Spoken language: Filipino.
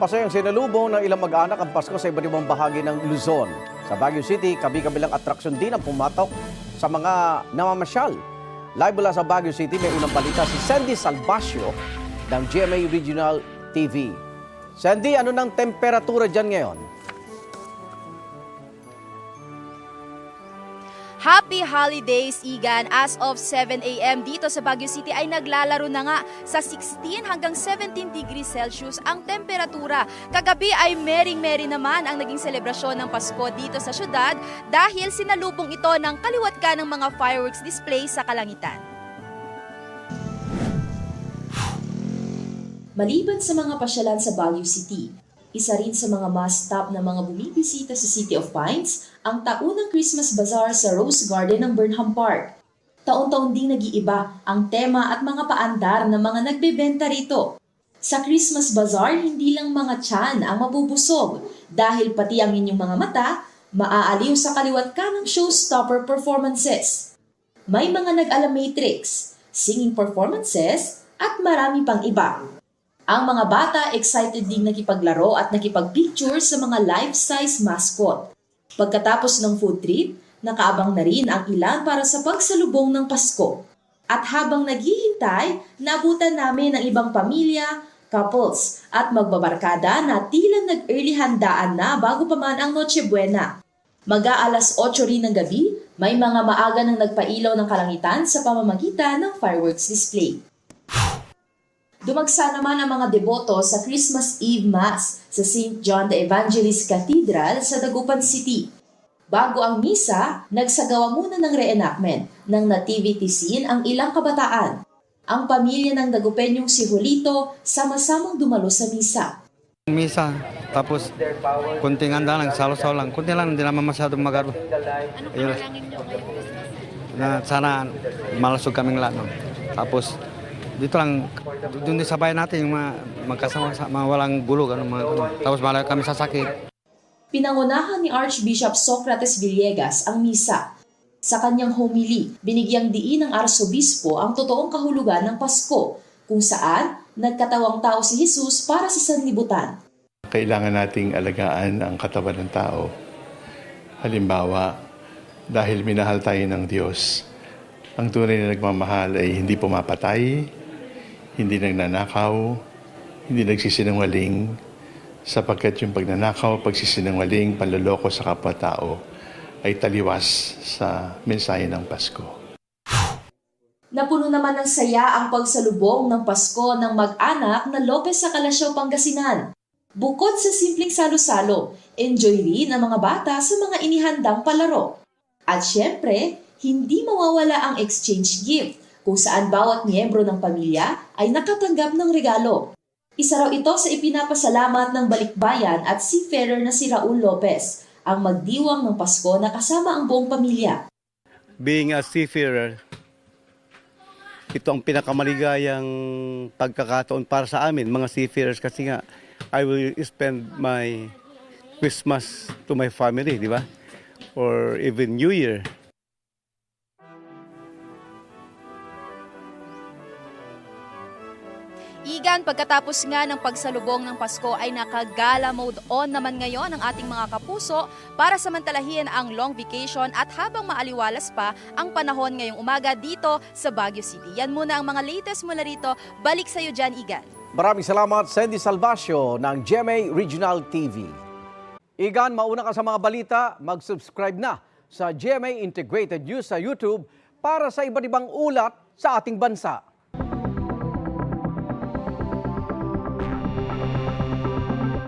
Masayang sinalubong ng ilang mag-anak ang Pasko sa iba't ibang bahagi ng Luzon. Sa Baguio City, kabi-kabilang atraksyon din ang pumatok sa mga namamasyal. Live mula sa Baguio City, may unang balita si Sandy Salvacio ng GMA Regional TV. Sandy, ano ng temperatura dyan ngayon? Happy Holidays, Igan! As of 7 a.m. dito sa Baguio City ay naglalaro na nga sa 16 hanggang 17 degrees Celsius ang temperatura. Kagabi ay mering-meri naman ang naging selebrasyon ng Pasko dito sa syudad dahil sinalubong ito ng kaliwat ka ng mga fireworks display sa kalangitan. Maliban sa mga pasyalan sa Baguio City, isa rin sa mga must-stop na mga bumibisita sa City of Pines ang taunang Christmas Bazaar sa Rose Garden ng Burnham Park. Taon-taon ding nag-iiba ang tema at mga paandar ng mga nagbebenta rito. Sa Christmas Bazaar, hindi lang mga tiyan ang mabubusog dahil pati ang inyong mga mata maaaliw sa kaliwat ka ng showstopper performances. May mga nag-alamatrix, singing performances at marami pang iba. Ang mga bata excited ding nakipaglaro at nakipagpicture sa mga life-size mascot. Pagkatapos ng food trip, nakaabang na rin ang ilan para sa pagsalubong ng Pasko. At habang naghihintay, naabutan namin ng ibang pamilya, couples at magbabarkada na tila nag-early handaan na bago pa man ang Noche Buena. Mag-aalas 8 rin ng gabi, may mga maaga nang nagpailaw ng kalangitan sa pamamagitan ng fireworks display. Dumagsa naman ang mga deboto sa Christmas Eve Mass sa St. John the Evangelist Cathedral sa Dagupan City. Bago ang misa, nagsagawa muna ng reenactment ng nativity scene ang ilang kabataan. Ang pamilya ng Dagupenyong si Julito sama-samang dumalo sa misa. Misa, tapos kunting handa lang, salo-salo lang. Kunti lang, hindi naman masyadong magaro. Ano panalangin nyo kayo? Na sana malasog kaming lahat. No? Tapos dito lang, doon din sa bayan natin, yung magkasama, mga walang gulo, tapos malayo kami sa sakit. Pinangunahan ni Archbishop Socrates Villegas ang misa. Sa kanyang homily, binigyang diin ng Arsobispo ang totoong kahulugan ng Pasko, kung saan nagkatawang tao si Jesus para sa sanlibutan. Kailangan nating alagaan ang katawan ng tao. Halimbawa, dahil minahal tayo ng Diyos, ang tunay na nagmamahal ay hindi pumapatay, hindi nagnanakaw, hindi nagsisinungaling, sapagkat yung pagnanakaw, pagsisinungaling, panloloko sa kapwa-tao ay taliwas sa mensahe ng Pasko. Napuno naman ng saya ang pagsalubong ng Pasko ng mag-anak na Lopez sa Calasiao, Pangasinan. Bukod sa simpleng salo-salo, enjoy rin ang mga bata sa mga inihandang palaro. At syempre, hindi mawawala ang exchange gift, kung saan bawat miyembro ng pamilya ay nakatanggap ng regalo. Isa raw ito sa ipinapasalamat ng balikbayan at seafarer na si Raul Lopez, ang magdiwang ng Pasko na kasama ang buong pamilya. Being a seafarer, ito ang pinakamaligayang pagkakataon para sa amin, mga seafarers, kasi nga I will spend my Christmas to my family, di ba? Or even New Year. Igan, pagkatapos nga ng pagsalubong ng Pasko ay nakagala mode on naman ngayon ang ating mga kapuso para samantalahin ang long vacation at habang maaliwalas pa ang panahon ngayong umaga dito sa Baguio City. Yan muna ang mga latest mula rito. Balik sa iyo dyan, Igan. Maraming salamat, Sandy Salvacio ng GMA Regional TV. Igan, mauna ka sa mga balita, mag-subscribe na sa GMA Integrated News sa YouTube para sa iba't ibang ulat sa ating bansa.